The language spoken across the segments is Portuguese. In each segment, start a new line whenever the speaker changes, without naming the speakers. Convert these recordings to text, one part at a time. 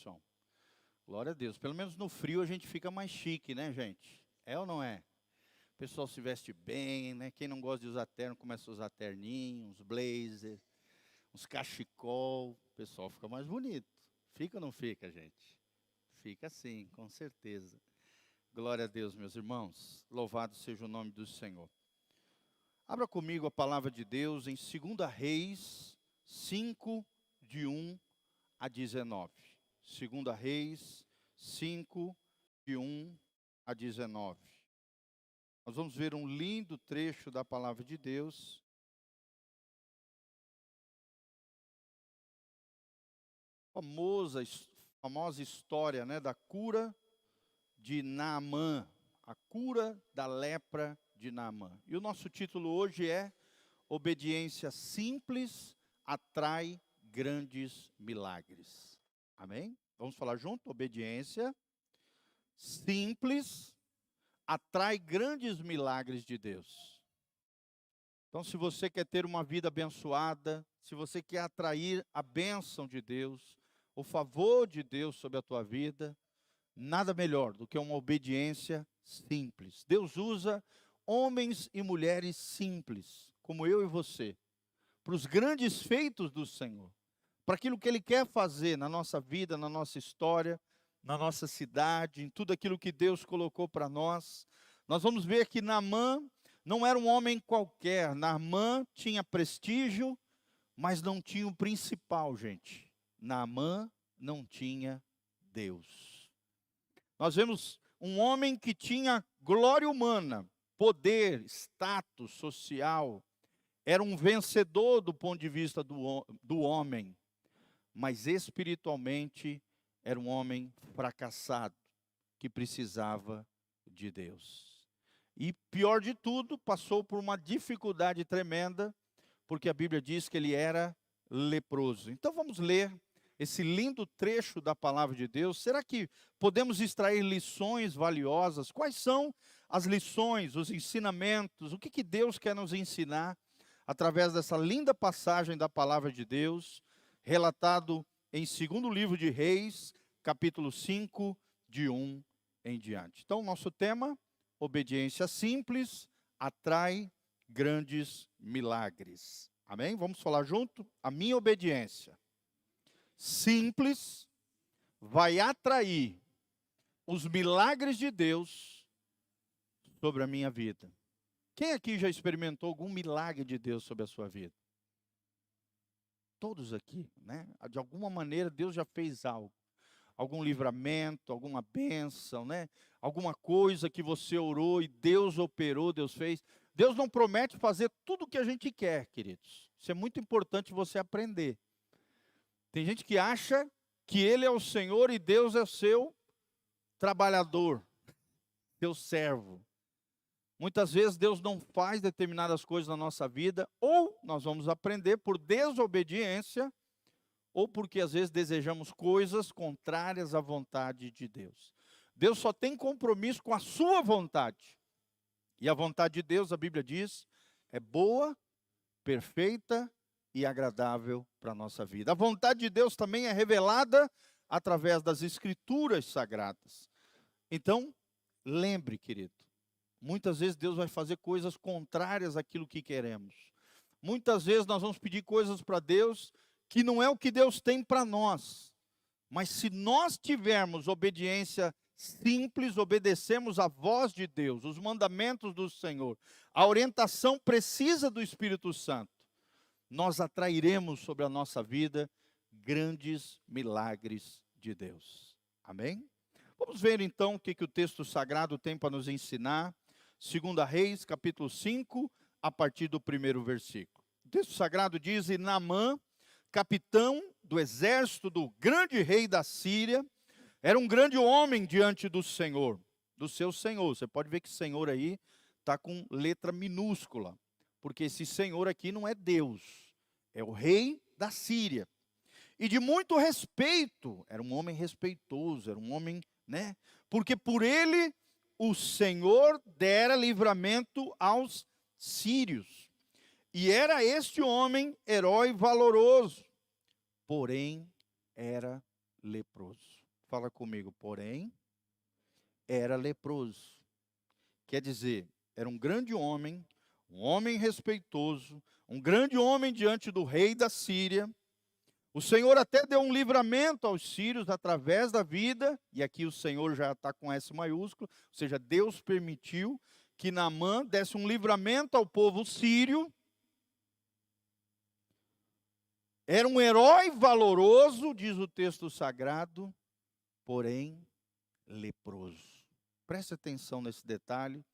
pessoal? Glória a Deus. Pelo menos no frio a gente fica mais chique, né, gente? É ou não é? O pessoal se veste bem, né? Quem não gosta de usar terno, começa a usar terninhos, uns blazer, uns cachecol. O pessoal fica mais bonito. Fica ou não fica, gente? Fica sim, com certeza. Glória a Deus, meus irmãos. Louvado seja o nome do Senhor. Abra comigo a palavra de Deus em 2 Reis 5, de 1 a 19. 2 Reis 5, de 1 a 19. Nós vamos ver um lindo trecho da palavra de Deus. Famosa história, né, da cura de Naamã, a cura da lepra de Naamã. E o nosso título hoje é Obediência simples atrai grandes milagres. Amém? Vamos falar junto? Obediência simples atrai grandes milagres de Deus. Então, se você quer ter uma vida abençoada, se você quer atrair a bênção de Deus, o favor de Deus sobre a tua vida, nada melhor do que uma obediência simples. Deus usa homens e mulheres simples, como eu e você, para os grandes feitos do Senhor, para aquilo que Ele quer fazer na nossa vida, na nossa história, na nossa cidade, em tudo aquilo que Deus colocou para nós. Nós vamos ver que Naamã não era um homem qualquer. Naamã tinha prestígio, mas não tinha o principal, gente. Naamã não tinha Deus. Nós vemos um homem que tinha glória humana, poder, status social, era um vencedor do ponto de vista do homem, mas espiritualmente era um homem fracassado, que precisava de Deus. E pior de tudo, passou por uma dificuldade tremenda, porque a Bíblia diz que ele era leproso. Então vamos ler esse lindo trecho da palavra de Deus. Será que podemos extrair lições valiosas? Quais são as lições, os ensinamentos? O que Deus quer nos ensinar através dessa linda passagem da palavra de Deus, relatado em 2º livro de Reis, capítulo 5, de 1 em diante. Então, nosso tema, obediência simples, atrai grandes milagres. Amém? Vamos falar junto? A minha obediência simples vai atrair os milagres de Deus sobre a minha vida. Quem aqui já experimentou algum milagre de Deus sobre a sua vida? Todos aqui, né? De alguma maneira Deus já fez algo. Algum livramento, alguma bênção, né? Alguma coisa que você orou e Deus operou, Deus fez. Deus não promete fazer tudo o que a gente quer, queridos. Isso é muito importante você aprender. Tem gente que acha que Ele é o Senhor e Deus é o seu trabalhador, seu servo. Muitas vezes Deus não faz determinadas coisas na nossa vida, ou nós vamos aprender por desobediência, ou porque às vezes desejamos coisas contrárias à vontade de Deus. Deus só tem compromisso com a sua vontade. E a vontade de Deus, a Bíblia diz, é boa, perfeita e agradável para a nossa vida. A vontade de Deus também é revelada através das Escrituras Sagradas. Então, lembre, querido, muitas vezes Deus vai fazer coisas contrárias àquilo que queremos. Muitas vezes nós vamos pedir coisas para Deus que não é o que Deus tem para nós. Mas se nós tivermos obediência simples, obedecemos a voz de Deus, os mandamentos do Senhor, a orientação precisa do Espírito Santo, nós atrairemos sobre a nossa vida grandes milagres de Deus. Amém? Vamos ver então o que o texto sagrado tem para nos ensinar. 2 Reis, capítulo 5, a partir do 1º versículo. O texto sagrado diz: E Naamã, capitão do exército do grande rei da Síria, era um grande homem diante do Senhor, do seu Senhor. Você pode ver que Senhor aí está com letra minúscula, porque esse Senhor aqui não é Deus, é o rei da Síria. E de muito respeito, era um homem respeitoso, era um homem, né? Porque por ele o Senhor dera livramento aos sírios. E era este homem herói valoroso, porém era leproso. Fala comigo, porém, era leproso. Quer dizer, era um homem respeitoso, um grande homem diante do rei da Síria. O Senhor até deu um livramento aos sírios através da vida, e aqui o Senhor já está com S maiúsculo, ou seja, Deus permitiu que Naamã desse um livramento ao povo sírio. Era um herói valoroso, diz o texto sagrado, porém leproso. Preste atenção nesse detalhe,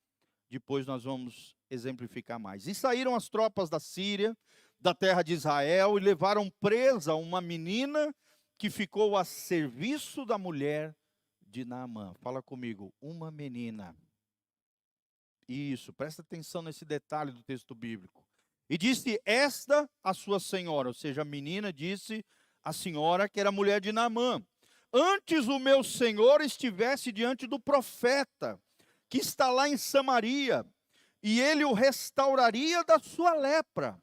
depois nós vamos exemplificar mais. E saíram as tropas da Síria, da terra de Israel, e levaram presa uma menina que ficou a serviço da mulher de Naamã. Fala comigo, uma menina. Isso, presta atenção nesse detalhe do texto bíblico. E disse esta a sua senhora, ou seja, a menina disse à senhora que era mulher de Naamã: antes o meu senhor estivesse diante do profeta, que está lá em Samaria, e ele o restauraria da sua lepra.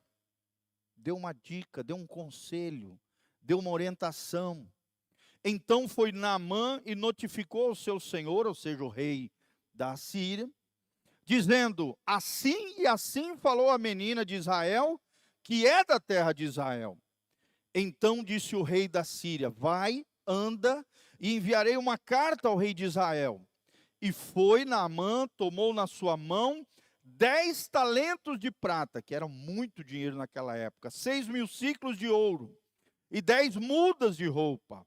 Deu uma dica, deu um conselho, deu uma orientação. Então foi Naamã e notificou ao seu senhor, ou seja, o rei da Síria, dizendo: assim e assim falou a menina de Israel, que é da terra de Israel. Então disse o rei da Síria: vai, anda, e enviarei uma carta ao rei de Israel. E foi Naamã, tomou na sua mão 10 talentos de prata, que era muito dinheiro naquela época, 6.000 ciclos de ouro, e 10 mudas de roupa.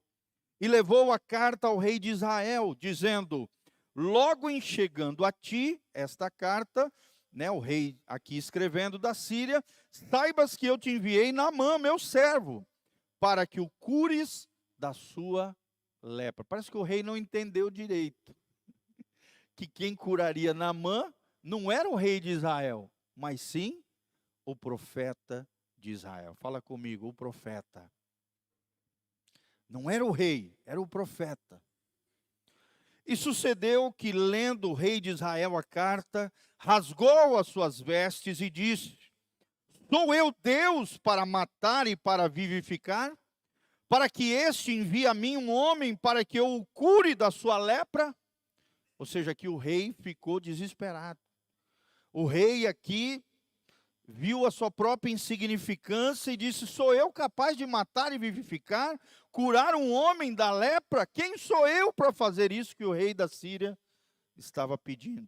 E levou a carta ao rei de Israel, dizendo: logo em chegando a ti, esta carta, o rei aqui escrevendo da Síria, saibas que eu te enviei Naamã, meu servo, para que o cures da sua lepra. Parece que o rei não entendeu direito. Que quem curaria Naamã não era o rei de Israel, mas sim o profeta de Israel. Fala comigo, o profeta. Não era o rei, era o profeta. E sucedeu que, lendo o rei de Israel a carta, rasgou as suas vestes e disse: sou eu Deus para matar e para vivificar? Para que este envie a mim um homem para que eu o cure da sua lepra? Ou seja, que o rei ficou desesperado. O rei aqui viu a sua própria insignificância e disse: sou eu capaz de matar e vivificar? Curar um homem da lepra? Quem sou eu para fazer isso que o rei da Síria estava pedindo?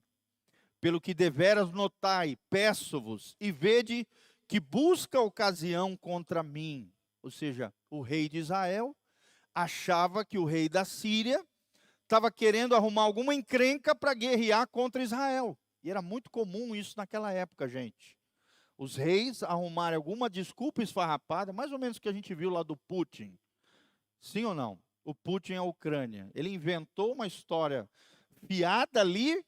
Pelo que deveras notai, peço-vos, e vede que busca ocasião contra mim. Ou seja, o rei de Israel achava que o rei da Síria estava querendo arrumar alguma encrenca para guerrear contra Israel. E era muito comum isso naquela época, gente. Os reis arrumarem alguma desculpa esfarrapada, mais ou menos o que a gente viu lá do Putin. Sim ou não? O Putin é a Ucrânia. Ele inventou uma história fiada ali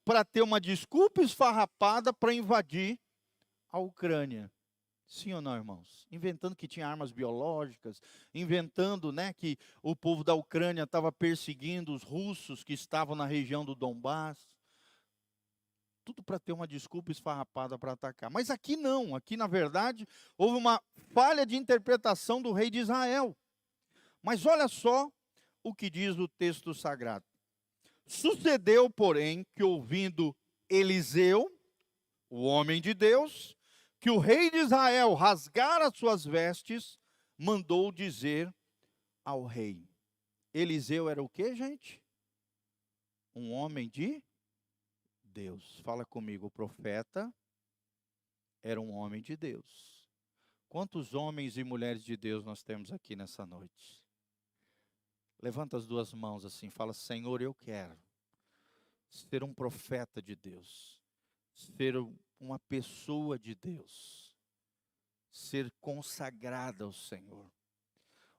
para ter uma desculpa esfarrapada para invadir a Ucrânia. Sim ou não, irmãos? Inventando que tinha armas biológicas, inventando, que o povo da Ucrânia estava perseguindo os russos que estavam na região do Donbás. Tudo para ter uma desculpa esfarrapada para atacar. Mas aqui não, aqui na verdade houve uma falha de interpretação do rei de Israel. Mas olha só o que diz o texto sagrado. Sucedeu, porém, que ouvindo Eliseu, o homem de Deus, que o rei de Israel rasgara suas vestes, mandou dizer ao rei. Eliseu era o que, gente? Um homem de Deus. Fala comigo, o profeta era um homem de Deus. Quantos homens e mulheres de Deus nós temos aqui nessa noite? Levanta as duas mãos assim, fala: Senhor, eu quero ser um profeta de Deus, ser uma pessoa de Deus, ser consagrada ao Senhor.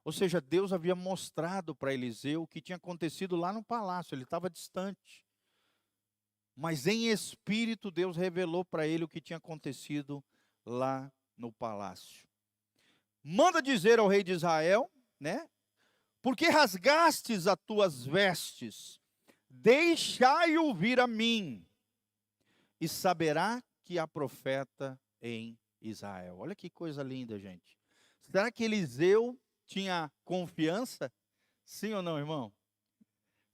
Ou seja, Deus havia mostrado para Eliseu o que tinha acontecido lá no palácio, ele estava distante. Mas em espírito Deus revelou para ele o que tinha acontecido lá no palácio. Manda dizer ao rei de Israel, porque rasgastes as tuas vestes, deixai-o vir a mim, e saberá que há profeta em Israel. Olha que coisa linda, gente. Será que Eliseu tinha confiança? Sim ou não, irmão?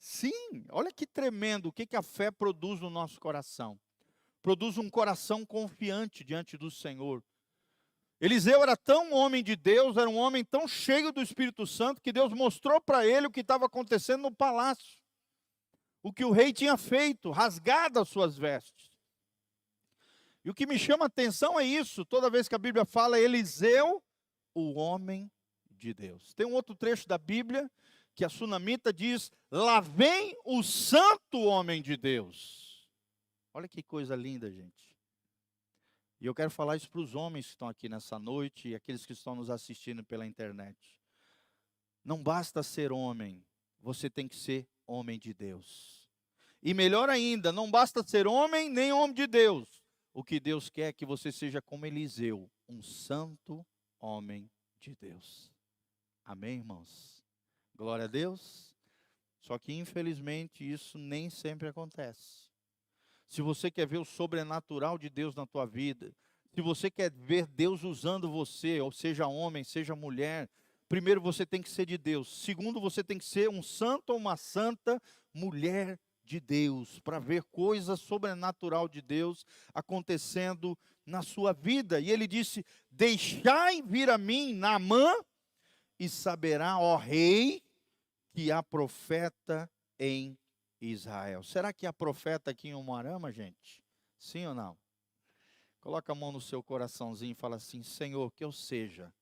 Sim, olha que tremendo o que a fé produz no nosso coração. Produz um coração confiante diante do Senhor. Eliseu era tão homem de Deus, era um homem tão cheio do Espírito Santo, que Deus mostrou para ele o que estava acontecendo no palácio. O que o rei tinha feito, rasgado as suas vestes. E o que me chama a atenção é isso, toda vez que a Bíblia fala Eliseu, o homem de Deus. Tem um outro trecho da Bíblia, que a sunamita diz, lá vem o santo homem de Deus. Olha que coisa linda, gente. E eu quero falar isso para os homens que estão aqui nessa noite e aqueles que estão nos assistindo pela internet. Não basta ser homem, você tem que ser homem de Deus. E melhor ainda, não basta ser homem nem homem de Deus. O que Deus quer é que você seja como Eliseu, um santo homem de Deus. Amém, irmãos? Glória a Deus. Só que infelizmente isso nem sempre acontece. Se você quer ver o sobrenatural de Deus na tua vida, se você quer ver Deus usando você, ou seja homem, seja mulher, primeiro você tem que ser de Deus. Segundo, você tem que ser um santo ou uma santa mulher de Deus, para ver coisas sobrenatural de Deus acontecendo na sua vida. E ele disse, deixai vir a mim Naamã, e saberá, ó rei, que há profeta em Israel. Será que há profeta aqui em Umuarama, gente? Sim ou não? Coloca a mão no seu coraçãozinho e fala assim, Senhor, que eu seja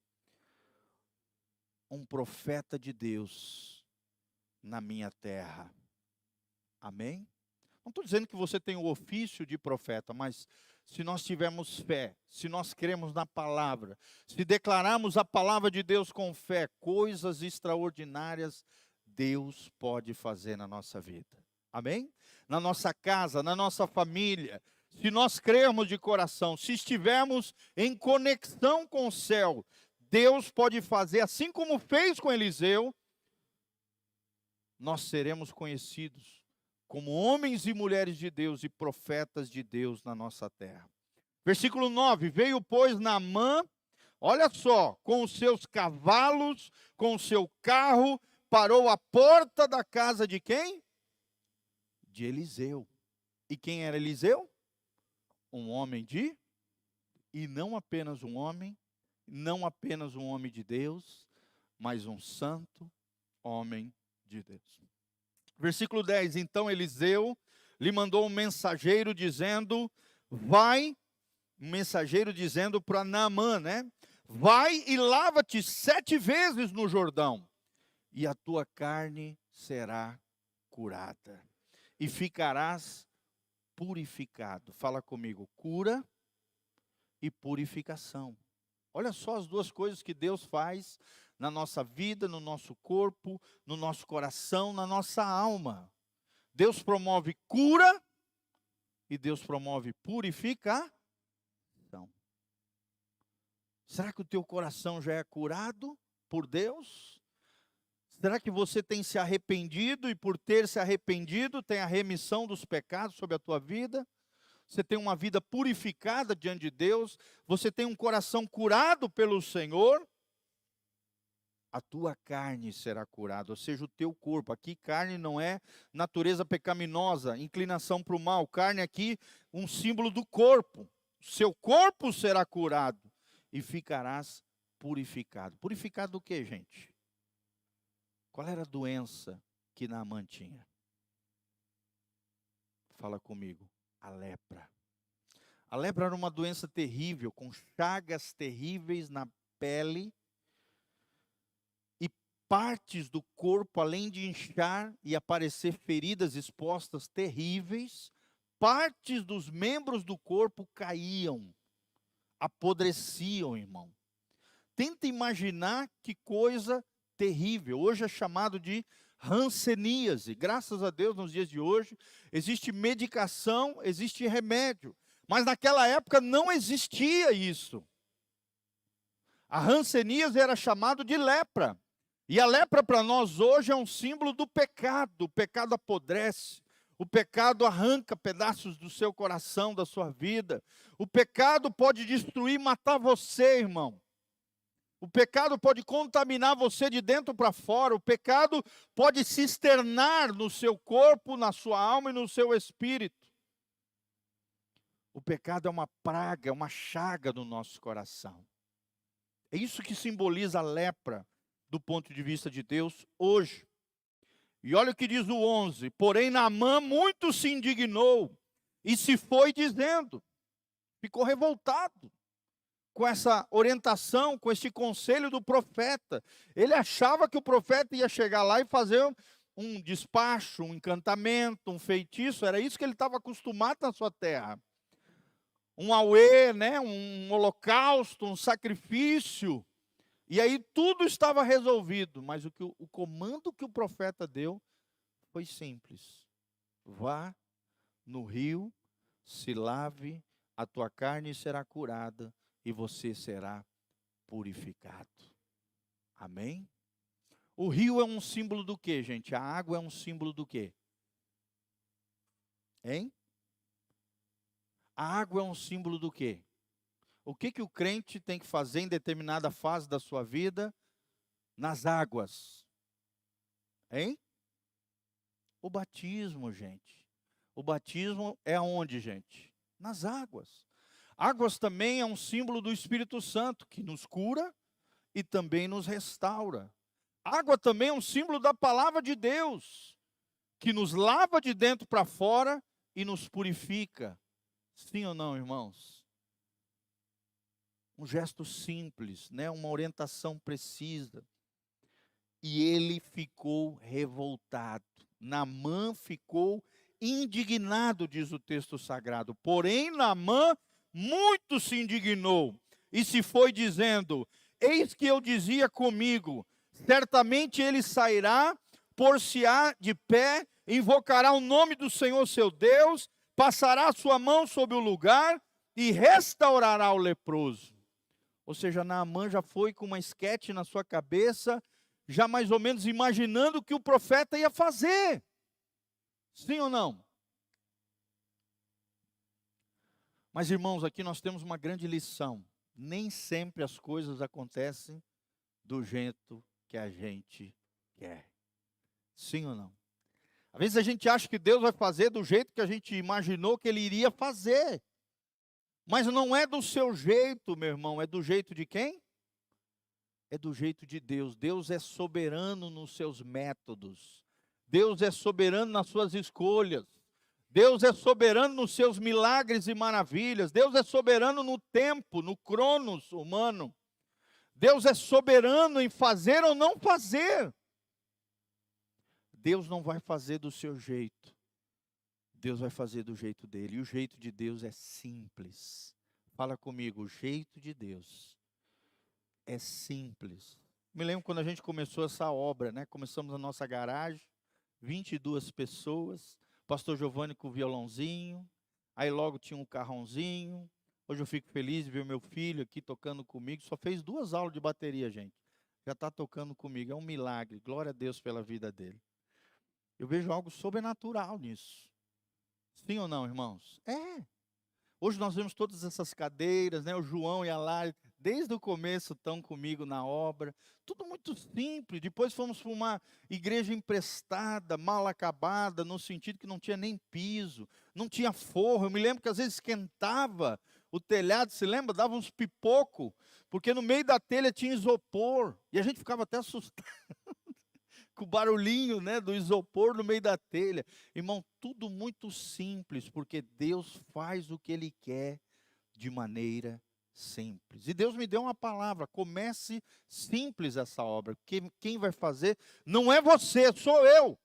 um profeta de Deus na minha terra. Amém? Não estou dizendo que você tem o ofício de profeta, mas se nós tivermos fé, se nós cremos na palavra, se declararmos a palavra de Deus com fé, coisas extraordinárias Deus pode fazer na nossa vida. Amém? Na nossa casa, na nossa família, se nós crermos de coração, se estivermos em conexão com o céu, Deus pode fazer, assim como fez com Eliseu, nós seremos conhecidos como homens e mulheres de Deus e profetas de Deus na nossa terra. Versículo 9, veio pois Naamã, olha só, com os seus cavalos, com o seu carro, parou à porta da casa de quem? De Eliseu. E quem era Eliseu? Um homem de, e não apenas um homem, não apenas um homem de Deus, mas um santo homem de Deus. Versículo 10, então Eliseu lhe mandou um mensageiro dizendo, vai, um mensageiro dizendo para Naamã, né? Vai e lava-te 7 vezes no Jordão, e a tua carne será curada, e ficarás purificado. Fala comigo, cura e purificação. Olha só as duas coisas que Deus faz na nossa vida, no nosso corpo, no nosso coração, na nossa alma. Deus promove cura e Deus promove purificação. Será que o teu coração já é curado por Deus? Será que você tem se arrependido e por ter se arrependido tem a remissão dos pecados sobre a tua vida? Você tem uma vida purificada diante de Deus? Você tem um coração curado pelo Senhor? A tua carne será curada, ou seja, o teu corpo. Aqui carne não é natureza pecaminosa, inclinação para o mal. Carne aqui, um símbolo do corpo. Seu corpo será curado e ficarás purificado. Purificado do que, gente? Qual era a doença que Naamã tinha? Fala comigo. A lepra. A lepra era uma doença terrível, com chagas terríveis na pele, partes do corpo, além de inchar e aparecer feridas expostas terríveis, partes dos membros do corpo caíam, apodreciam, irmão. Tenta imaginar que coisa terrível. Hoje é chamado de hanseníase. Graças a Deus, nos dias de hoje, existe medicação, existe remédio. Mas naquela época não existia isso. A hanseníase era chamado de lepra. E a lepra para nós hoje é um símbolo do pecado. O pecado apodrece, o pecado arranca pedaços do seu coração, da sua vida. O pecado pode destruir, matar você, irmão. O pecado pode contaminar você de dentro para fora. O pecado pode se externar no seu corpo, na sua alma e no seu espírito. O pecado é uma praga, é uma chaga no nosso coração. É isso que simboliza a lepra do ponto de vista de Deus hoje. E olha o que diz o 11. Porém, Naamã muito se indignou e se foi dizendo. Ficou revoltado com essa orientação, com esse conselho do profeta. Ele achava que o profeta ia chegar lá e fazer um despacho, um encantamento, um feitiço. Era isso que ele estava acostumado na sua terra. Um auê, né? Um holocausto, um sacrifício. E aí tudo estava resolvido. Mas o comando que o profeta deu foi simples. Vá no rio, se lave, a tua carne será curada e você será purificado. Amém? O rio é um símbolo do quê, gente? A água é um símbolo do quê? Hein? A água é um símbolo do quê? O que o crente tem que fazer em determinada fase da sua vida nas águas? Hein? O batismo, gente. O batismo é aonde, gente? Nas águas. Águas também é um símbolo do Espírito Santo, que nos cura e também nos restaura. Água também é um símbolo da palavra de Deus, que nos lava de dentro para fora e nos purifica. Sim ou não, irmãos? Um gesto simples, né? Uma orientação precisa. E ele ficou revoltado. Naamã ficou indignado, diz o texto sagrado. Porém, Naamã muito se indignou e se foi dizendo: eis que eu dizia comigo, certamente ele sairá, por-se-á de pé, invocará o nome do Senhor seu Deus, passará a sua mão sobre o lugar e restaurará o leproso. Ou seja, Naamã já foi com uma esquete na sua cabeça, já mais ou menos imaginando o que o profeta ia fazer. Sim ou não? Mas, irmãos, aqui nós temos uma grande lição. Nem sempre as coisas acontecem do jeito que a gente quer. Sim ou não? Às vezes a gente acha que Deus vai fazer do jeito que a gente imaginou que Ele iria fazer. Mas não é do seu jeito, meu irmão. É do jeito de quem? É do jeito de Deus. Deus é soberano nos seus métodos. Deus é soberano nas suas escolhas. Deus é soberano nos seus milagres e maravilhas. Deus é soberano no tempo, no cronos humano. Deus é soberano em fazer ou não fazer. Deus não vai fazer do seu jeito. Deus vai fazer do jeito dele. E o jeito de Deus é simples. Fala comigo, o jeito de Deus é simples. Me lembro quando a gente começou essa obra, né? Começamos na nossa garagem, 22 pessoas. Pastor Giovanni com o violãozinho, aí logo tinha um carrãozinho. Hoje eu fico feliz de ver meu filho aqui tocando comigo. Só fez 2 aulas de bateria, gente. Já está tocando comigo, é um milagre. Glória a Deus pela vida dele. Eu vejo algo sobrenatural nisso. Sim ou não, irmãos? É. Hoje nós vemos todas essas cadeiras, né? O João e a Lari, desde o começo estão comigo na obra. Tudo muito simples. Depois fomos para uma igreja emprestada, mal acabada, no sentido que não tinha nem piso, não tinha forro. Eu me lembro que às vezes esquentava o telhado, se lembra? Dava uns pipocos, porque no meio da telha tinha isopor. E a gente ficava até assustado com o barulhinho, né, do isopor no meio da telha. Irmão, tudo muito simples, porque Deus faz o que Ele quer de maneira simples. E Deus me deu uma palavra: comece simples essa obra. Quem vai fazer não é você, sou eu.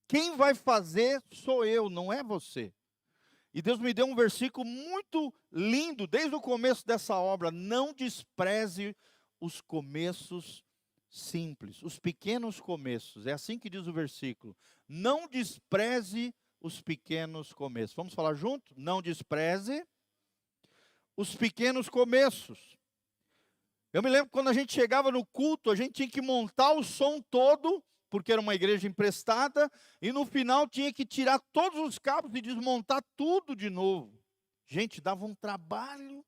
Quem vai fazer sou eu, não é você. E Deus me deu um versículo muito lindo, desde o começo dessa obra: não despreze os começos simples, os pequenos começos. É assim que diz o versículo. Não despreze os pequenos começos. Vamos falar junto? Não despreze os pequenos começos. Eu me lembro quando a gente chegava no culto, a gente tinha que montar o som todo, porque era uma igreja emprestada, e no final tinha que tirar todos os cabos e desmontar tudo de novo. Gente, dava um trabalho.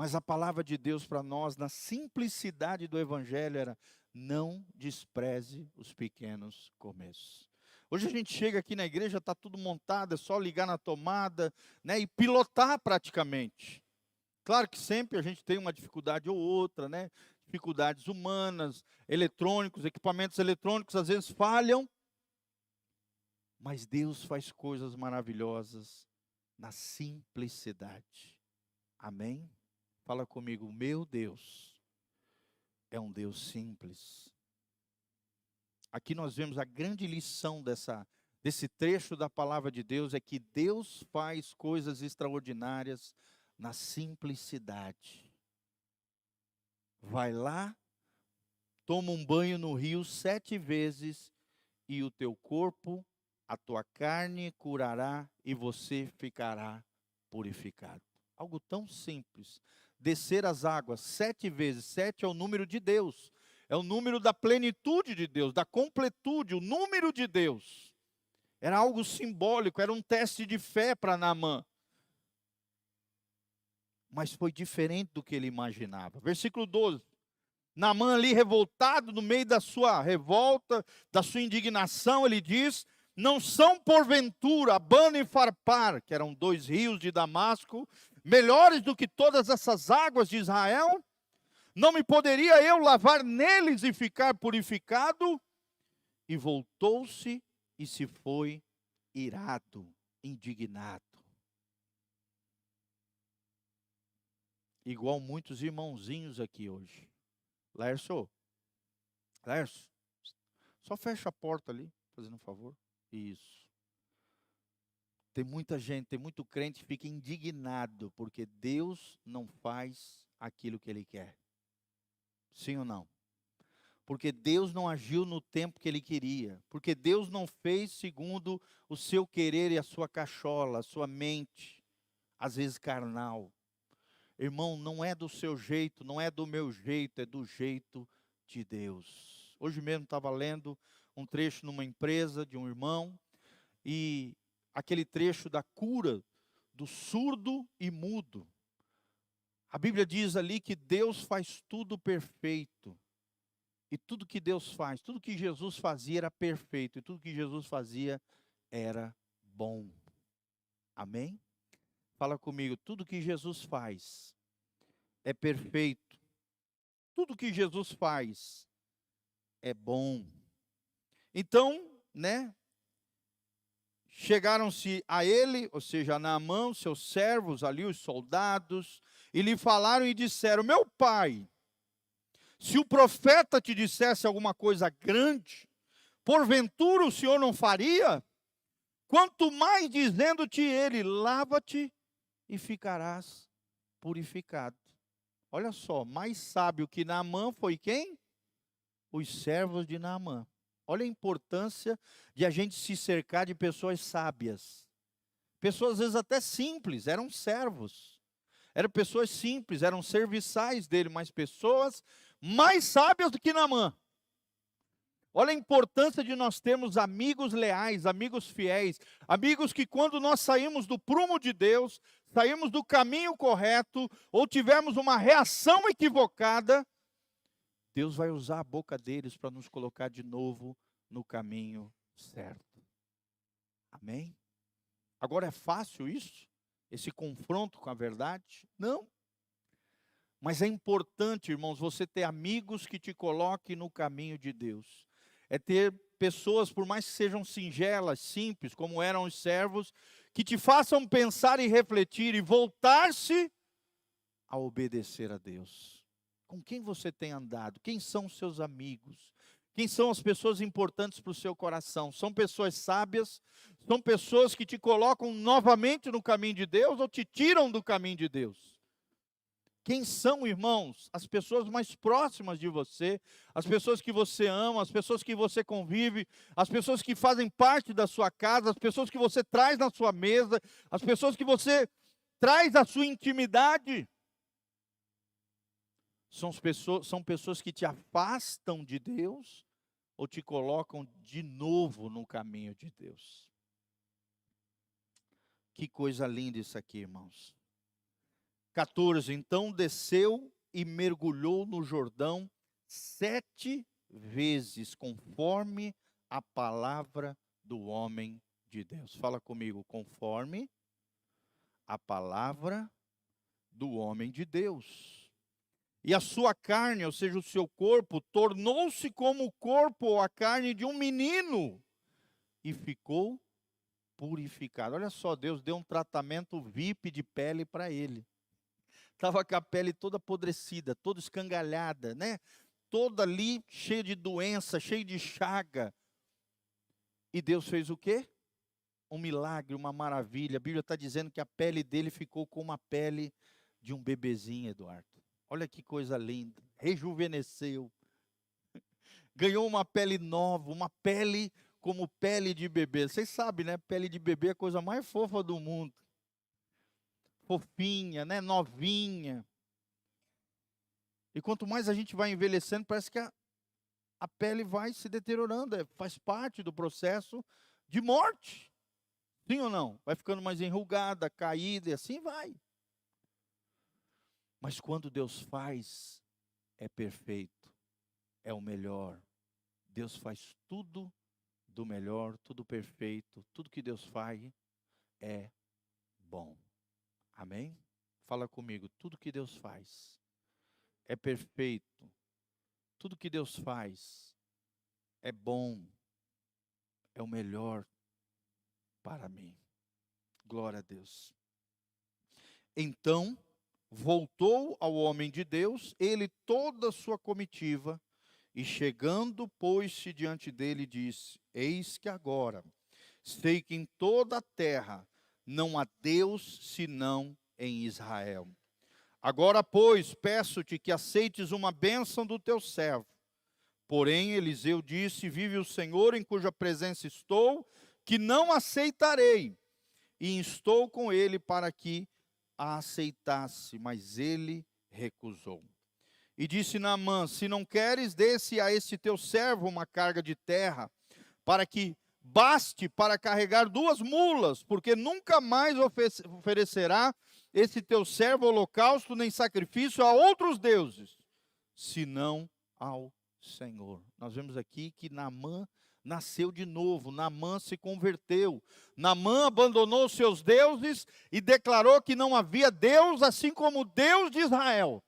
Mas a palavra de Deus para nós, na simplicidade do Evangelho, era: não despreze os pequenos começos. Hoje a gente chega aqui na igreja, está tudo montado, é só ligar na tomada, né, e pilotar praticamente. Claro que sempre a gente tem uma dificuldade ou outra, né? Dificuldades humanas, eletrônicos, equipamentos eletrônicos às vezes falham, mas Deus faz coisas maravilhosas na simplicidade. Amém? Fala comigo: o meu Deus é um Deus simples. Aqui nós vemos a grande lição desse trecho da palavra de Deus, é que Deus faz coisas extraordinárias na simplicidade. Vai lá, toma um banho no rio 7 vezes, e o teu corpo, a tua carne curará, e você ficará purificado. Algo tão simples. Descer as águas 7 vezes, 7 é o número de Deus. É o número da plenitude de Deus, da completude, o número de Deus. Era algo simbólico, era um teste de fé para Naamã. Mas foi diferente do que ele imaginava. Versículo 12. Naamã ali revoltado, no meio da sua revolta, da sua indignação, ele diz: não são porventura Abana e Farpar, que eram 2 rios de Damasco, melhores do que todas essas águas de Israel? Não me poderia eu lavar neles e ficar purificado? E voltou-se e se foi irado, indignado. Igual muitos irmãozinhos aqui hoje. Lércio, só fecha a porta ali, fazendo um favor. Isso. Tem muita gente, tem muito crente que fica indignado porque Deus não faz aquilo que Ele quer. Sim ou não? Porque Deus não agiu no tempo que Ele queria. Porque Deus não fez segundo o seu querer e a sua cachola, a sua mente, às vezes carnal. Irmão, não é do seu jeito, não é do meu jeito, é do jeito de Deus. Hoje mesmo estava lendo um trecho numa empresa de um irmão, e aquele trecho da cura do surdo e mudo. A Bíblia diz ali que Deus faz tudo perfeito. E tudo que Deus faz, tudo que Jesus fazia era perfeito. E tudo que Jesus fazia era bom. Amém? Fala comigo: tudo que Jesus faz é perfeito. Tudo que Jesus faz é bom. Então, né? Chegaram-se a ele, ou seja, a Naamã, seus servos ali, os soldados, e lhe falaram e disseram: meu pai, se o profeta te dissesse alguma coisa grande, porventura o senhor não faria? Quanto mais dizendo-te ele: lava-te e ficarás purificado. Olha só, mais sábio que Naamã foi quem? Os servos de Naamã. Olha a importância de a gente se cercar de pessoas sábias. Pessoas às vezes até simples, eram servos. Eram pessoas simples, eram serviçais dele, mas pessoas mais sábias do que Naamã. Olha a importância de nós termos amigos leais, amigos fiéis, amigos que quando nós saímos do prumo de Deus, saímos do caminho correto, ou tivermos uma reação equivocada, Deus vai usar a boca deles para nos colocar de novo no caminho certo. Amém? Agora é fácil isso? Esse confronto com a verdade? Não. Mas é importante, irmãos, você ter amigos que te coloquem no caminho de Deus. É ter pessoas, por mais que sejam singelas, simples, como eram os servos, que te façam pensar e refletir e voltar-se a obedecer a Deus. Com quem você tem andado? Quem são os seus amigos? Quem são as pessoas importantes para o seu coração? São pessoas sábias? São pessoas que te colocam novamente no caminho de Deus ou te tiram do caminho de Deus? Quem são, irmãos? As pessoas mais próximas de você, as pessoas que você ama, as pessoas que você convive, as pessoas que fazem parte da sua casa, as pessoas que você traz na sua mesa, as pessoas que você traz à sua intimidade. São pessoas que te afastam de Deus ou te colocam de novo no caminho de Deus. Que coisa linda isso aqui, irmãos. 14. Então desceu e mergulhou no Jordão 7 vezes, conforme a palavra do homem de Deus. Fala comigo, conforme a palavra do homem de Deus. E a sua carne, ou seja, o seu corpo, tornou-se como o corpo ou a carne de um menino e ficou purificado. Olha só, Deus deu um tratamento VIP de pele para ele. Estava com a pele toda apodrecida, toda escangalhada, né? Toda ali cheia de doença, cheia de chaga. E Deus fez o quê? Um milagre, uma maravilha. A Bíblia está dizendo que a pele dele ficou como a pele de um bebezinho, Eduardo. Olha que coisa linda. Rejuvenesceu. Ganhou uma pele nova, uma pele como pele de bebê. Vocês sabem, né? Pele de bebê é a coisa mais fofa do mundo. Fofinha, né? Novinha. E quanto mais a gente vai envelhecendo, parece que a pele vai se deteriorando. Faz parte do processo de morte. Sim ou não? Vai ficando mais enrugada, caída e assim vai. Mas quando Deus faz, é perfeito, é o melhor. Deus faz tudo do melhor, tudo perfeito, tudo que Deus faz é bom. Amém? Fala comigo, tudo que Deus faz é perfeito, tudo que Deus faz é bom, é o melhor para mim. Glória a Deus. Então, voltou ao homem de Deus, ele toda a sua comitiva, e chegando, pôs-se diante dele, disse: Eis que agora sei que em toda a terra não há Deus senão em Israel. Agora, pois, peço-te que aceites uma bênção do teu servo. Porém, Eliseu disse: Vive o Senhor em cuja presença estou, que não aceitarei. E instou com ele para que a aceitasse, mas ele recusou. E disse Naamã: Se não queres, dê-se a este teu servo uma carga de terra, para que baste para carregar 2 mulas, porque nunca mais oferecerá esse teu servo holocausto nem sacrifício a outros deuses, senão ao Senhor. Nós vemos aqui que Naamã nasceu de novo, Naamã se converteu, Naamã abandonou seus deuses e declarou que não havia Deus assim como o Deus de Israel.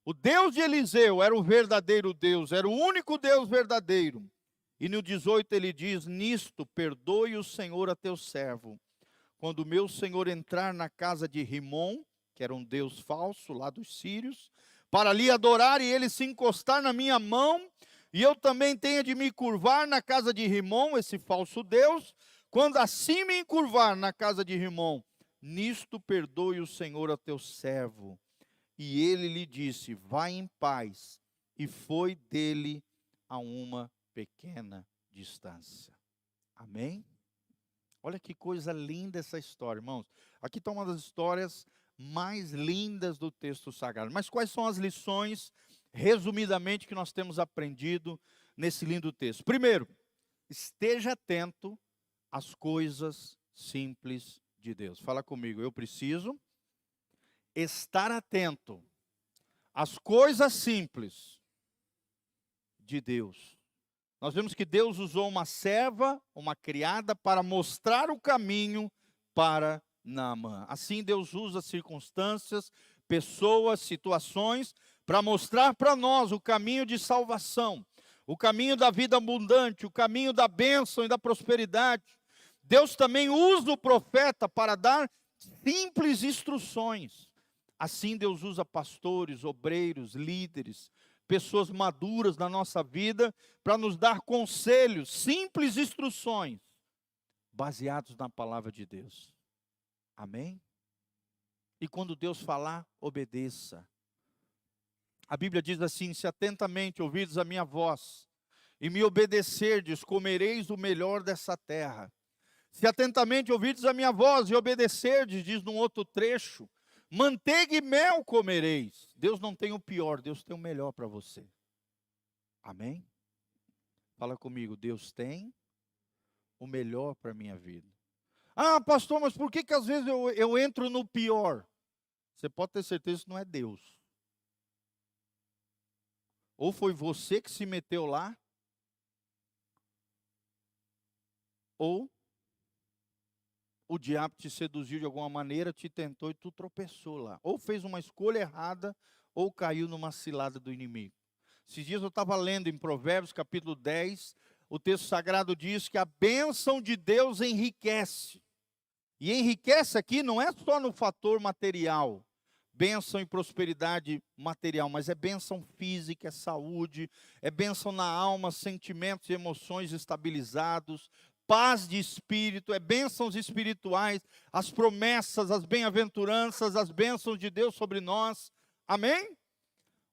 O Deus de Eliseu era o verdadeiro Deus, era o único Deus verdadeiro. E no 18 ele diz: Nisto perdoe o Senhor a teu servo. Quando o meu senhor entrar na casa de Rimom, que era um deus falso lá dos sírios, para ali adorar e ele se encostar na minha mão, e eu também tenha de me curvar na casa de Rimom, esse falso deus, quando assim me encurvar na casa de Rimom, nisto perdoe o Senhor a teu servo. E ele lhe disse: Vai em paz. E foi dele a uma pequena distância. Amém? Olha que coisa linda essa história, irmãos. Aqui está uma das histórias mais lindas do texto sagrado. Mas quais são as lições, resumidamente, que nós temos aprendido nesse lindo texto? Primeiro, esteja atento às coisas simples de Deus. Fala comigo, eu preciso estar atento às coisas simples de Deus. Nós vemos que Deus usou uma serva, uma criada, para mostrar o caminho para Naamã. Assim Deus usa circunstâncias, pessoas, situações, para mostrar para nós o caminho de salvação, o caminho da vida abundante, o caminho da bênção e da prosperidade. Deus também usa o profeta para dar simples instruções. Assim Deus usa pastores, obreiros, líderes, pessoas maduras na nossa vida, para nos dar conselhos, simples instruções, baseados na palavra de Deus. Amém? E quando Deus falar, obedeça. A Bíblia diz assim: se atentamente ouvirdes a minha voz, e me obedecerdes, comereis o melhor dessa terra. Se atentamente ouvirdes a minha voz e obedecerdes, diz num outro trecho, manteiga e mel comereis. Deus não tem o pior, Deus tem o melhor para você. Amém? Fala comigo, Deus tem o melhor para a minha vida. Ah, pastor, mas por que às vezes eu entro no pior? você pode ter certeza que não é Deus. Ou foi você que se meteu lá, ou o diabo te seduziu de alguma maneira, te tentou e tu tropeçou lá. Ou fez uma escolha errada, ou caiu numa cilada do inimigo. Esses dias eu estava lendo em Provérbios, capítulo 10, o texto sagrado diz que a bênção de Deus enriquece. E enriquece aqui não é só no fator material, bênção e prosperidade material, mas é bênção física, é saúde, é bênção na alma, sentimentos e emoções estabilizados, paz de espírito, é bênçãos espirituais, as promessas, as bem-aventuranças, as bênçãos de Deus sobre nós. Amém?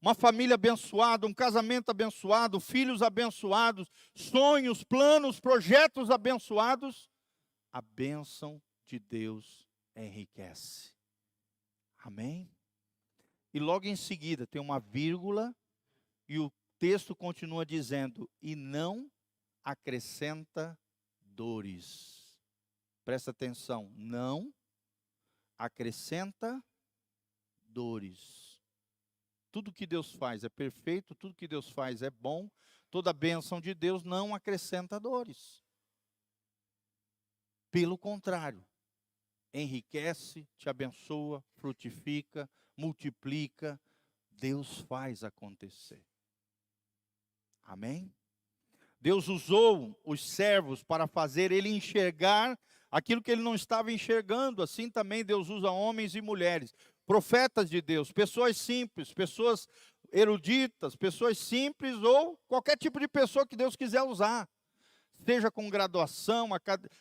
Uma família abençoada, um casamento abençoado, filhos abençoados, sonhos, planos, projetos abençoados. A bênção de Deus enriquece. Amém? E logo em seguida tem uma vírgula e o texto continua dizendo: e não acrescenta dores. Presta atenção, não acrescenta dores. Tudo que Deus faz é perfeito, tudo que Deus faz é bom, toda a bênção de Deus não acrescenta dores. Pelo contrário, enriquece, te abençoa, frutifica, multiplica, Deus faz acontecer. Amém? Deus usou os servos para fazer ele enxergar aquilo que ele não estava enxergando. Assim também Deus usa homens e mulheres, profetas de Deus, pessoas simples, pessoas eruditas, pessoas simples ou qualquer tipo de pessoa que Deus quiser usar. Seja com graduação,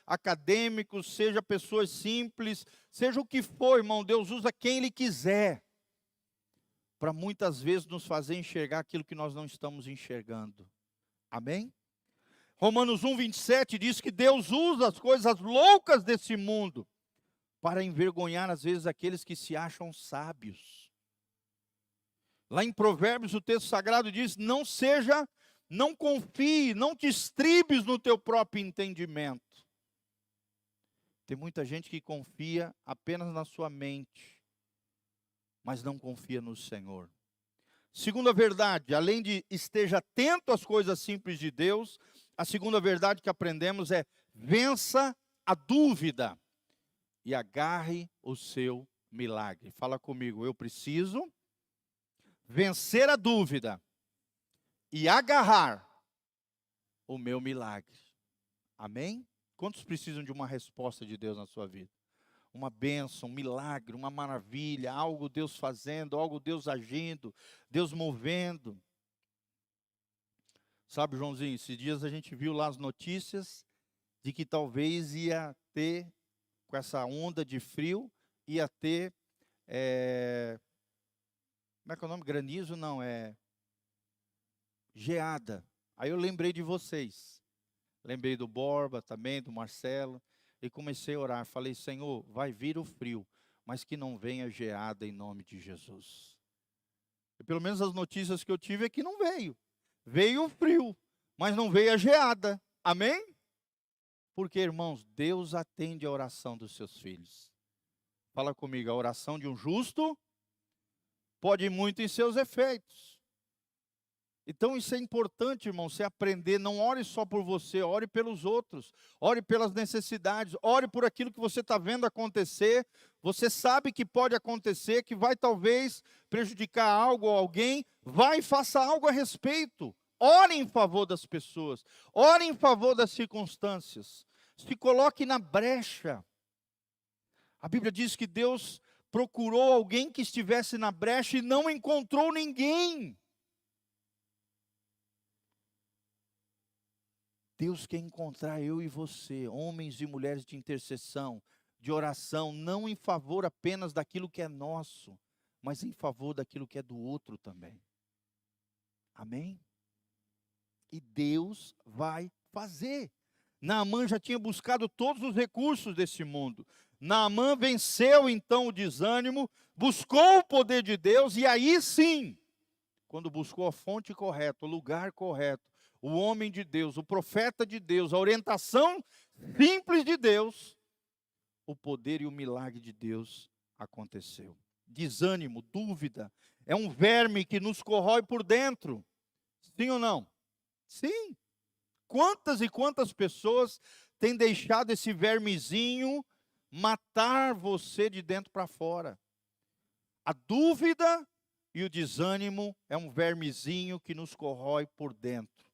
acadêmicos, seja pessoas simples, seja o que for, irmão, Deus usa quem Ele quiser, para muitas vezes nos fazer enxergar aquilo que nós não estamos enxergando. Amém? Romanos 1:27 diz que Deus usa as coisas loucas desse mundo para envergonhar às vezes aqueles que se acham sábios. Lá em Provérbios o texto sagrado diz: não confie, não te estribes no teu próprio entendimento. Tem muita gente que confia apenas na sua mente, mas não confia no Senhor. Segunda verdade, além de esteja atento às coisas simples de Deus, a segunda verdade que aprendemos é: vença a dúvida e agarre o seu milagre. Fala comigo, eu preciso vencer a dúvida e agarrar o meu milagre. Amém? Quantos precisam de uma resposta de Deus na sua vida? Uma bênção, um milagre, uma maravilha, algo Deus fazendo, algo Deus agindo, Deus movendo. Sabe, Joãozinho, esses dias a gente viu lá as notícias de que talvez ia ter, com essa onda de frio, ia ter, como é que é o nome? Granizo? Não, geada. Aí eu lembrei de vocês. Lembrei do Borba também, do Marcelo, e comecei a orar. Falei: Senhor, vai vir o frio, mas que não venha geada em nome de Jesus. E pelo menos as notícias que eu tive é que não veio. Veio o frio, mas não veio a geada. Amém? Porque, irmãos, Deus atende a oração dos seus filhos. Fala comigo, a oração de um justo pode ir muito em seus efeitos. Então isso é importante, irmão, você aprender. Não ore só por você, ore pelos outros, ore pelas necessidades, ore por aquilo que você está vendo acontecer. Você sabe que pode acontecer, que vai talvez prejudicar algo ou alguém, vai e faça algo a respeito. Ore em favor das pessoas, ore em favor das circunstâncias, se coloque na brecha. A Bíblia diz que Deus procurou alguém que estivesse na brecha e não encontrou ninguém. Deus quer encontrar eu e você, homens e mulheres de intercessão, de oração, não em favor apenas daquilo que é nosso, mas em favor daquilo que é do outro também. Amém? E Deus vai fazer. Naamã já tinha buscado todos os recursos desse mundo. Naamã venceu então o desânimo, buscou o poder de Deus, e aí sim, quando buscou a fonte correta, o lugar correto, o homem de Deus, o profeta de Deus, a orientação simples de Deus, o poder e o milagre de Deus aconteceu. desânimo, dúvida. É um verme que nos corrói por dentro. Sim ou não? Sim. Quantas e quantas pessoas têm deixado esse vermezinho matar você de dentro para fora? A dúvida e o desânimo é um vermezinho que nos corrói por dentro.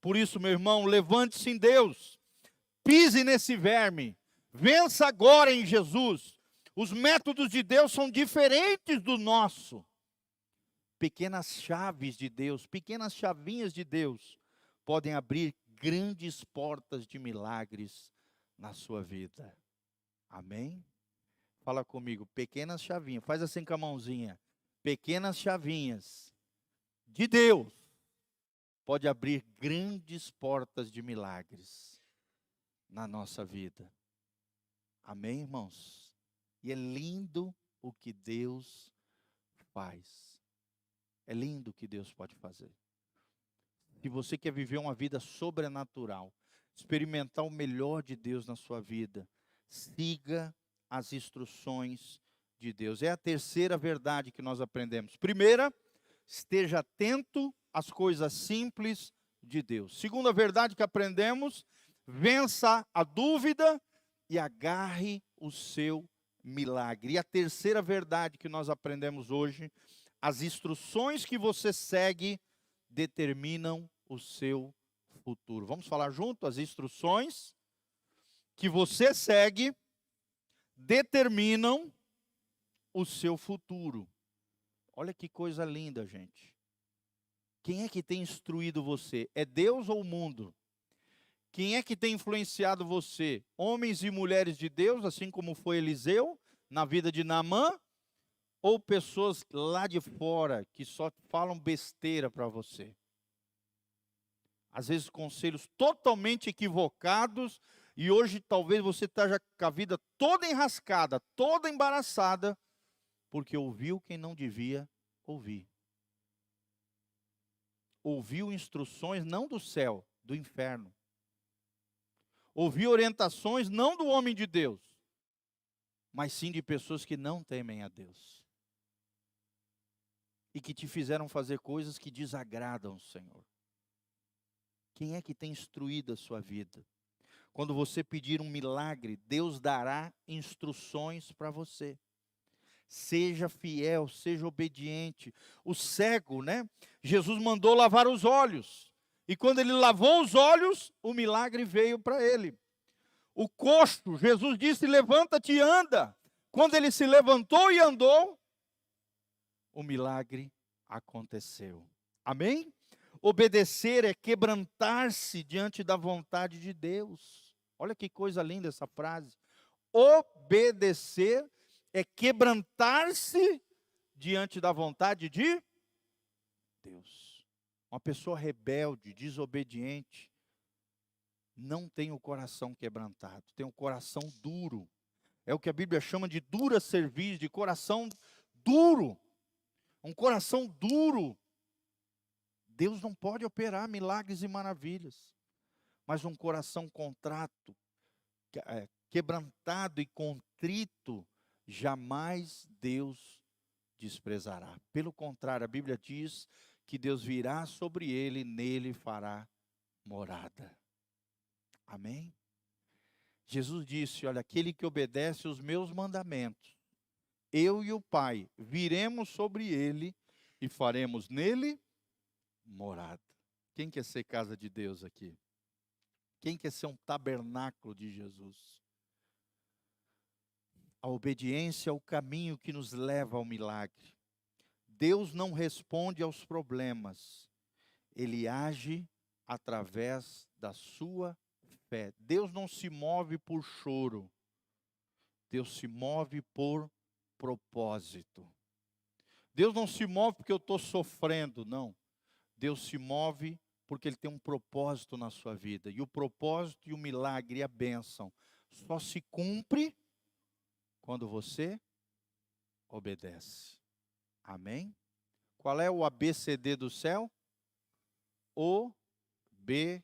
Por isso, meu irmão, levante-se em Deus. Pise nesse verme. Vença agora em Jesus. Os métodos de Deus são diferentes do nosso. Pequenas chaves de Deus, pequenas chavinhas de Deus, podem abrir grandes portas de milagres na sua vida. Amém? Fala comigo, pequenas chavinhas. Faz assim com a mãozinha. Pequenas chavinhas de Deus pode abrir grandes portas de milagres na nossa vida. Amém, irmãos? E é lindo o que Deus faz. É lindo o que Deus pode fazer. Se você quer viver uma vida sobrenatural, experimentar o melhor de Deus na sua vida, siga as instruções de Deus. É a terceira verdade que nós aprendemos. Primeira, esteja atento às coisas simples de Deus. Segunda verdade que aprendemos, vença a dúvida e agarre o seu milagre. E a terceira verdade que nós aprendemos hoje, as instruções que você segue determinam o seu futuro. Vamos falar junto? As instruções que você segue determinam o seu futuro. Olha que coisa linda, gente. Quem é que tem instruído você? É Deus ou o mundo? Quem é que tem influenciado você? Homens e mulheres de Deus, assim como foi Eliseu, na vida de Naamã? Ou pessoas lá de fora que só falam besteira para você? Às vezes conselhos totalmente equivocados, e hoje talvez você esteja com a vida toda enrascada, toda embaraçada, porque ouviu quem não devia ouvir. Ouviu instruções não do céu, do inferno. Ouviu orientações não do homem de Deus, mas sim de pessoas que não temem a Deus. E que te fizeram fazer coisas que desagradam o Senhor. Quem é que tem instruído a sua vida? Quando você pedir um milagre, Deus dará instruções para você. Seja fiel, seja obediente. O cego, né? Jesus mandou lavar os olhos. E quando ele lavou os olhos, o milagre veio para ele. O coxo, Jesus disse, levanta-te e anda. Quando ele se levantou e andou, o milagre aconteceu. Amém? Obedecer é quebrantar-se diante da vontade de Deus. Olha que coisa linda essa frase. Obedecer é quebrantar-se diante da vontade de Deus. Uma pessoa rebelde, desobediente, não tem o coração quebrantado, tem o coração duro. É o que a Bíblia chama de dura cerviz, de coração duro. Um coração duro. Deus não pode operar milagres e maravilhas. Mas um coração contrato, quebrantado e contrito, jamais Deus desprezará. Pelo contrário, a Bíblia diz que Deus virá sobre ele e nele fará morada. Amém? Jesus disse, olha, aquele que obedece os meus mandamentos, eu e o Pai viremos sobre ele e faremos nele morada. Quem quer ser casa de Deus aqui? Quem quer ser um tabernáculo de Jesus? A obediência é o caminho que nos leva ao milagre. Deus não responde aos problemas. Ele age através da sua fé. Deus não se move por choro. Deus se move por propósito. Deus não se move porque eu estou sofrendo, não. Deus se move porque Ele tem um propósito na sua vida. E o propósito e o milagre e a bênção só se cumpre quando você obedece. Amém? Qual é o ABCD do céu? O, B,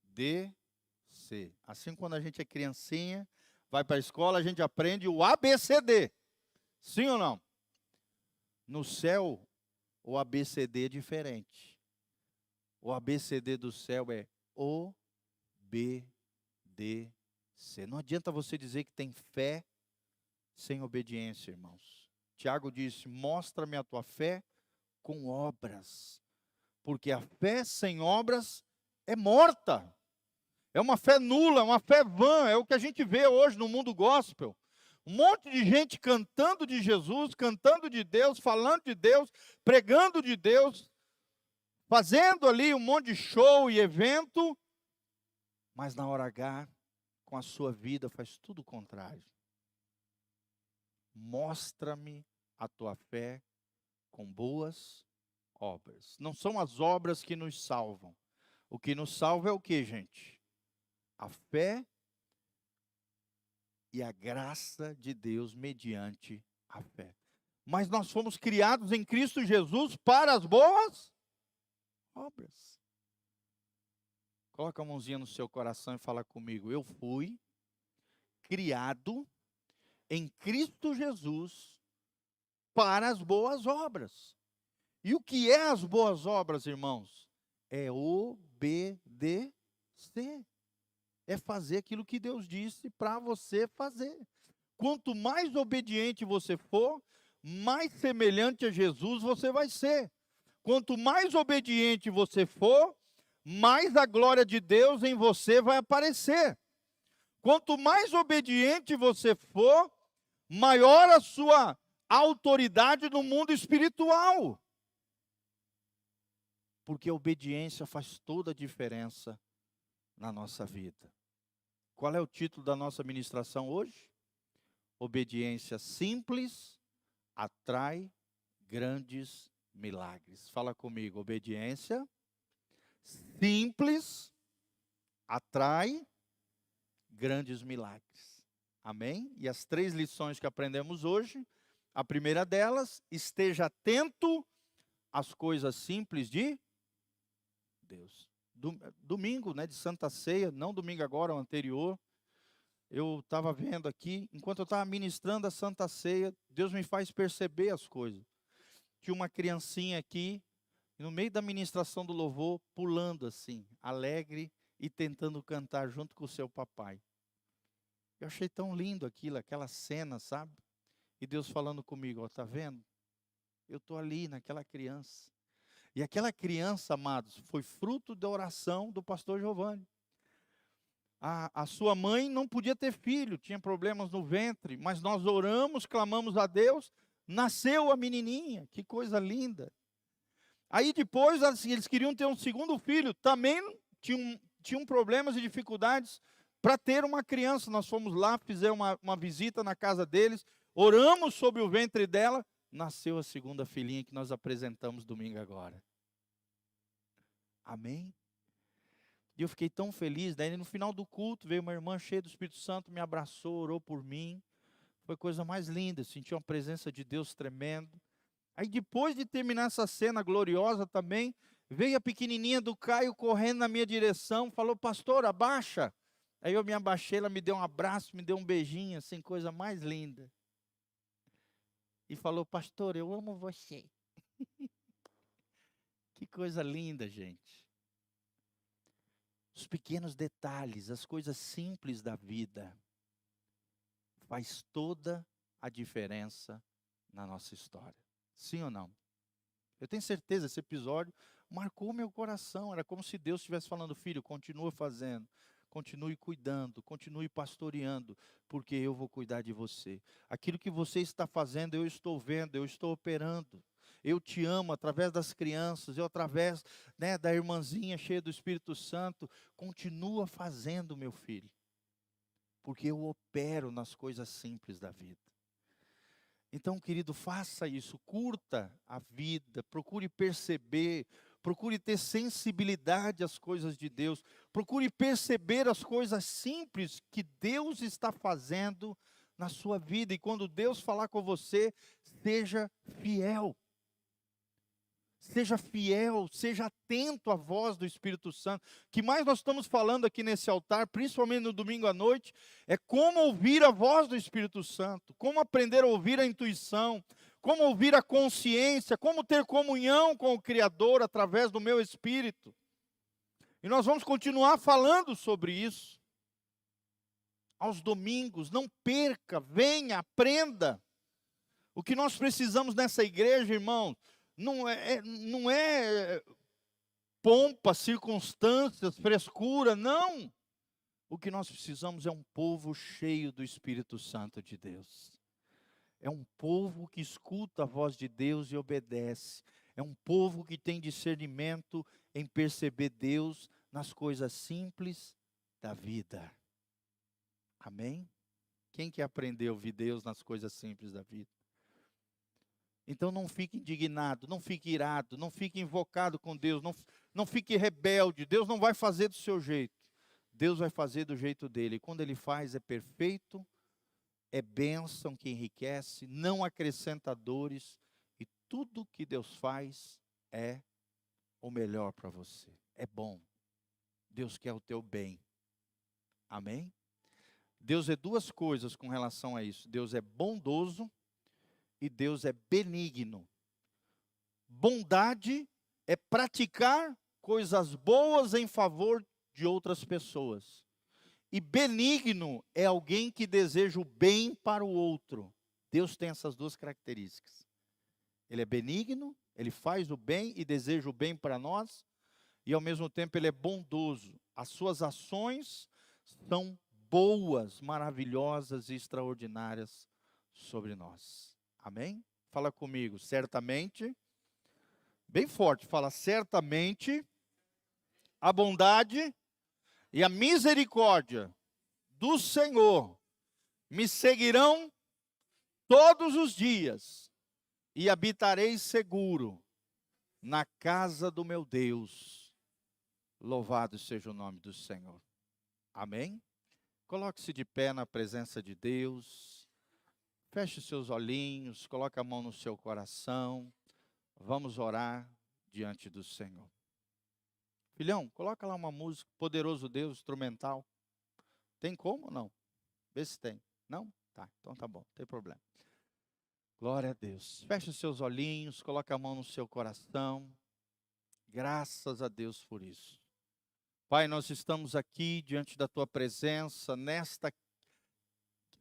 D, C. Assim, quando a gente é criancinha, vai para a escola, a gente aprende o ABCD. Sim ou não? No céu, o ABCD é diferente. O ABCD do céu é obedecer. Não adianta você dizer que tem fé sem obediência, irmãos. Tiago disse: mostra-me a tua fé com obras, porque a fé sem obras é morta. É uma fé nula, é uma fé vã, é o que a gente vê hoje no mundo gospel. Um monte de gente cantando de Jesus, cantando de Deus, falando de Deus, pregando de Deus, fazendo ali um monte de show e evento, mas na hora H, com a sua vida, faz tudo o contrário. Mostra-me a tua fé com boas obras. Não são as obras que nos salvam. O que nos salva é o que, gente? A fé e a graça de Deus mediante a fé. Mas nós fomos criados em Cristo Jesus para as boas obras. Coloca a mãozinha no seu coração e fala comigo: eu fui criado em Cristo Jesus para as boas obras. E o que é as boas obras, irmãos? É obedecer. É fazer aquilo que Deus disse para você fazer. Quanto mais obediente você for, mais semelhante a Jesus você vai ser. Quanto mais obediente você for, mais a glória de Deus em você vai aparecer. Quanto mais obediente você for, maior a sua autoridade no mundo espiritual. Porque a obediência faz toda a diferença na nossa vida. Qual é o título da nossa ministração hoje? Obediência simples atrai grandes milagres. Fala comigo: obediência simples atrai grandes milagres. Amém? E as 3 lições que aprendemos hoje, a primeira delas: esteja atento às coisas simples de Deus. Domingo, né, de Santa Ceia, não domingo agora, o anterior, eu estava vendo aqui, enquanto eu estava ministrando a Santa Ceia, Deus me faz perceber as coisas. Tinha uma criancinha aqui, no meio da ministração do louvor, pulando assim, alegre e tentando cantar junto com o seu papai. Eu achei tão lindo aquilo, aquela cena, sabe? E Deus falando comigo: ó, tá vendo? Eu estou ali naquela criança. E aquela criança, amados, foi fruto da oração do pastor Giovanni. A sua mãe não podia ter filho, tinha problemas no ventre, mas nós oramos, clamamos a Deus, nasceu a menininha, que coisa linda. Aí depois, assim, eles queriam ter um segundo filho, também tinham problemas e dificuldades para ter uma criança. Nós fomos lá, fizemos uma visita na casa deles, oramos sobre o ventre dela, nasceu a segunda filhinha que nós apresentamos domingo agora. Amém? E eu fiquei tão feliz. Daí no final do culto veio uma irmã cheia do Espírito Santo, me abraçou, orou por mim. Foi a coisa mais linda, senti uma presença de Deus tremendo. Aí depois de terminar essa cena gloriosa também, veio a pequenininha do Caio correndo na minha direção, falou: pastor, abaixa. Aí eu me abaixei, ela me deu um abraço, me deu um beijinho, assim, coisa mais linda. E falou: pastor, eu amo você. Que coisa linda, gente. Os pequenos detalhes, as coisas simples da vida, faz toda a diferença na nossa história. Sim ou não? Eu tenho certeza, esse episódio marcou meu coração. Era como se Deus estivesse falando: filho, continua fazendo, continue cuidando, continue pastoreando, porque eu vou cuidar de você. Aquilo que você está fazendo, eu estou vendo, eu estou operando. Eu te amo através das crianças, eu através, né, da irmãzinha cheia do Espírito Santo. Continua fazendo, meu filho, porque eu opero nas coisas simples da vida. Então, querido, faça isso, curta a vida, procure perceber, procure ter sensibilidade às coisas de Deus, procure perceber as coisas simples que Deus está fazendo na sua vida. E quando Deus falar com você, seja fiel. Seja fiel, seja atento à voz do Espírito Santo. O que mais nós estamos falando aqui nesse altar, principalmente no domingo à noite, é como ouvir a voz do Espírito Santo, como aprender a ouvir a intuição, como ouvir a consciência, como ter comunhão com o Criador através do meu espírito. E nós vamos continuar falando sobre isso aos domingos. Não perca, venha, aprenda. O que nós precisamos nessa igreja, irmãos, não é pompa, circunstâncias, frescura, não. O que nós precisamos é um povo cheio do Espírito Santo de Deus. É um povo que escuta a voz de Deus e obedece. É um povo que tem discernimento em perceber Deus nas coisas simples da vida. Amém? Quem quer aprender a ouvir Deus nas coisas simples da vida? Então não fique indignado, não fique irado, não fique invocado com Deus, não fique rebelde. Deus não vai fazer do seu jeito. Deus vai fazer do jeito dele. E quando ele faz é perfeito, é bênção que enriquece, não acrescenta dores. E tudo que Deus faz é o melhor para você. É bom. Deus quer o teu bem. Amém? Deus é duas coisas com relação a isso. Deus é bondoso e Deus é benigno. Bondade é praticar coisas boas em favor de outras pessoas. E benigno é alguém que deseja o bem para o outro. Deus tem essas duas características. Ele é benigno, ele faz o bem e deseja o bem para nós. E ao mesmo tempo ele é bondoso. As suas ações são boas, maravilhosas e extraordinárias sobre nós. Amém? Fala comigo, certamente. Bem forte, fala certamente. A bondade e a misericórdia do Senhor me seguirão todos os dias e habitarei seguro na casa do meu Deus. Louvado seja o nome do Senhor. Amém? Coloque-se de pé na presença de Deus. Feche seus olhinhos, coloque a mão no seu coração. Vamos orar diante do Senhor. Filhão, coloca lá uma música, Poderoso Deus, instrumental. Tem como ou não? Vê se tem. Não? Tá, então tá bom, não tem problema. Glória a Deus. Feche os seus olhinhos, coloque a mão no seu coração. Graças a Deus por isso. Pai, nós estamos aqui diante da Tua presença,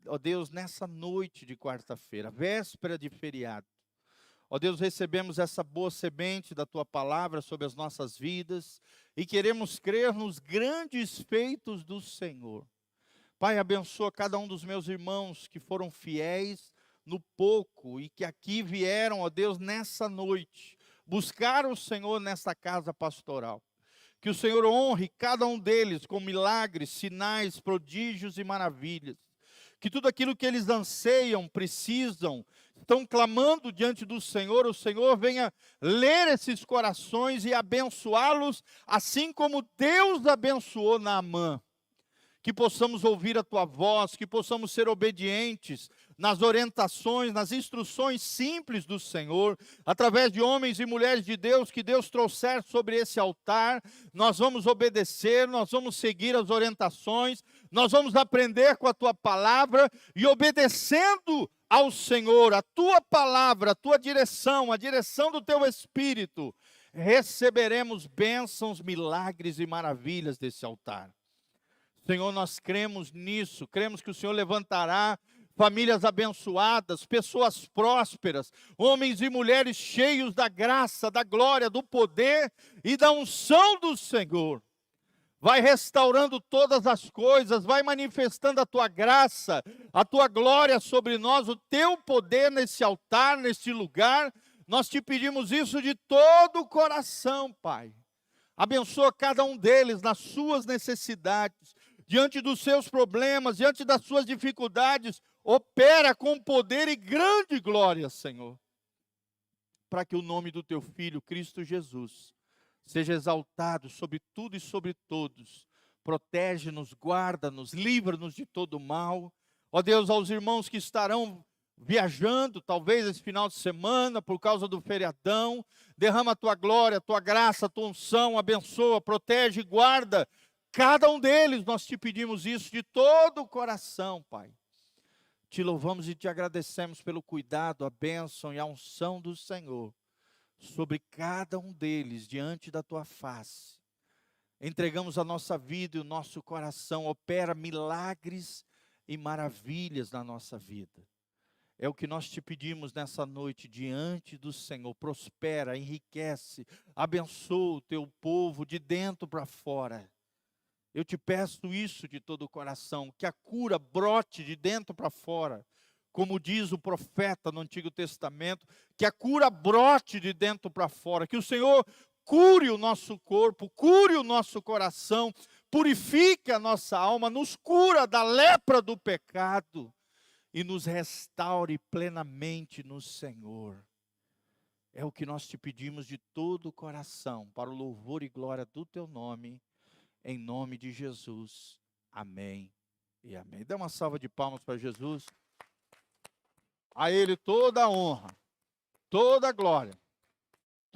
ó Deus, nessa noite de quarta-feira, véspera de feriado. Ó Deus, recebemos essa boa semente da Tua palavra sobre as nossas vidas e queremos crer nos grandes feitos do Senhor. Pai, abençoa cada um dos meus irmãos que foram fiéis no pouco e que aqui vieram, ó Deus, nessa noite, buscar o Senhor nessa casa pastoral. Que o Senhor honre cada um deles com milagres, sinais, prodígios e maravilhas. Que tudo aquilo que eles anseiam, precisam, estão clamando diante do Senhor, o Senhor venha ler esses corações e abençoá-los, assim como Deus abençoou Naamã. Que possamos ouvir a Tua voz, que possamos ser obedientes nas orientações, nas instruções simples do Senhor, através de homens e mulheres de Deus, que Deus trouxer sobre esse altar, nós vamos obedecer, nós vamos seguir as orientações, nós vamos aprender com a Tua palavra e obedecendo ao Senhor, a Tua palavra, a Tua direção, a direção do Teu Espírito, receberemos bênçãos, milagres e maravilhas desse altar. Senhor, nós cremos nisso, cremos que o Senhor levantará famílias abençoadas, pessoas prósperas, homens e mulheres cheios da graça, da glória, do poder e da unção do Senhor. Vai restaurando todas as coisas, vai manifestando a Tua graça, a Tua glória sobre nós, o Teu poder nesse altar, nesse lugar. Nós te pedimos isso de todo o coração, Pai. Abençoa cada um deles nas suas necessidades, diante dos seus problemas, diante das suas dificuldades, opera com poder e grande glória, Senhor, para que o nome do Teu Filho, Cristo Jesus, seja exaltado sobre tudo e sobre todos. Protege-nos, guarda-nos, livra-nos de todo mal. Ó Deus, aos irmãos que estarão viajando, talvez esse final de semana, por causa do feriadão. Derrama a tua glória, a tua graça, a tua unção, abençoa, protege e guarda cada um deles. Nós te pedimos isso de todo o coração, Pai. Te louvamos e te agradecemos pelo cuidado, a bênção e a unção do Senhor sobre cada um deles diante da tua face. Entregamos a nossa vida e o nosso coração, opera milagres e maravilhas na nossa vida. É o que nós te pedimos nessa noite diante do Senhor. Prospera, enriquece, abençoa o teu povo de dentro para fora. Eu te peço isso de todo o coração, que a cura brote de dentro para fora. Como diz o profeta no Antigo Testamento, que a cura brote de dentro para fora, que o Senhor cure o nosso corpo, cure o nosso coração, purifique a nossa alma, nos cura da lepra do pecado e nos restaure plenamente no Senhor. É o que nós te pedimos de todo o coração, para o louvor e glória do teu nome, em nome de Jesus. Amém e amém. Dê uma salva de palmas para Jesus. A Ele toda a honra, toda a glória.